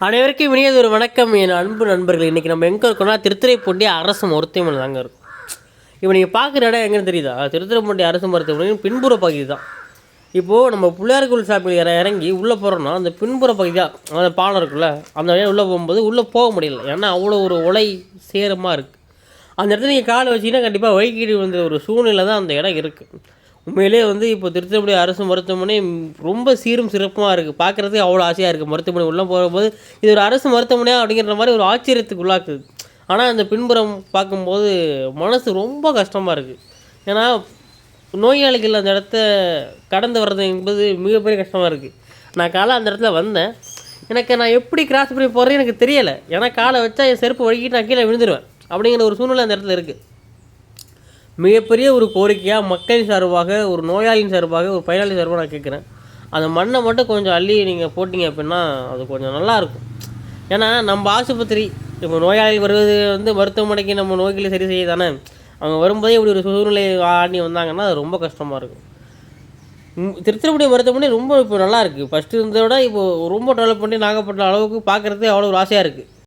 அனைவருக்கும் இனியது ஒரு வணக்கம். என் அன்பு நண்பர்கள், இன்றைக்கி நம்ம எங்கே இருக்கோம்னா திருத்துறைப்பூண்டி அரசு மருத்துவமனை தாங்க இருக்கும். இப்போ நீங்கள் பார்க்குற இடம் எங்கேன்னு தெரியுதா? திருத்துறைப்பூண்டி அரசு மருத்துவமனையின் பின்புற பகுதி தான். இப்போது நம்ம பிள்ளையார்கோவில் சாப்பில் இறங்கி உள்ளே போகிறோன்னா அந்த பின்புற பகுதி தான், அந்த பாலம் இருக்குல்ல, அந்த வழியாக உள்ளே போகும்போது உள்ளே போக முடியல. ஏன்னா அவ்வளோ ஒரு உலை சேரமாக இருக்குது. அந்த இடத்துல நீங்கள் காலை வச்சிங்கன்னா கண்டிப்பாக வழிகீடு வந்த ஒரு சூழ்நிலை தான் அந்த இடம் இருக்குது. உண்மையிலே இப்போ திருத்துறைப்பூண்டி அரசு மருத்துவமனை ரொம்ப சீரும் சிறப்புமாக இருக்குது. பார்க்குறதுக்கு அவ்வளோ ஆசையாக இருக்குது. மருத்துவமனை உள்ளே போகும்போது இது ஒரு அரசு மருத்துவமனையாக அப்படிங்கிற மாதிரி ஒரு ஆச்சரியத்துக்கு உள்ளாக்குது. ஆனால் அந்த பின்புறம் பார்க்கும்போது மனசு ரொம்ப கஷ்டமாக இருக்குது. ஏன்னா நோயாளிகள் அந்த இடத்த கடந்து வர்றது என்பது மிகப்பெரிய கஷ்டமாக இருக்குது. நான் காலை அந்த இடத்துல வந்தேன். நான் எப்படி கிராஸ் பண்ணி போகிறேன்னு எனக்கு தெரியலை. ஏன்னா காலை வச்சா என் செருப்பு வழுக்கிட்டு நான் கீழே விழுந்துருவேன் அப்படிங்கிற ஒரு சூழ்நிலை அந்த இடத்துல இருக்குது. மிகப்பெரிய ஒரு கோரிக்கையாக மக்கள் சார்பாக, ஒரு நோயாளியின் சார்பாக, ஒரு பயனாளி சார்பாக நான் கேட்குறேன். அந்த மண்ணை மட்டும் கொஞ்சம் அள்ளி நீங்கள் போட்டிங்க அப்படின்னா அது கொஞ்சம் நல்லாயிருக்கும். ஏன்னா நம்ம ஆஸ்பத்திரி இப்போ நோயாளிகள் வருவது மருத்துவமனைக்கு நம்ம நோய்களை சரி செய்ய தானே. அவங்க வரும்போதே இப்படி ஒரு சூழ்நிலை ஆடி வந்தாங்கன்னா அது ரொம்ப கஷ்டமாக இருக்கும். திருத்துறைப்பூண்டி மருத்துவமனை ரொம்ப இப்போ நல்லாயிருக்கு. ஃபஸ்ட்டு இருந்ததை விட இப்போது ரொம்ப டெவலப் பண்ணி நாகப்பட்டினம் அளவுக்கு பார்க்குறதுக்கு அவ்வளோ ஒரு ஆசையாக இருக்குது.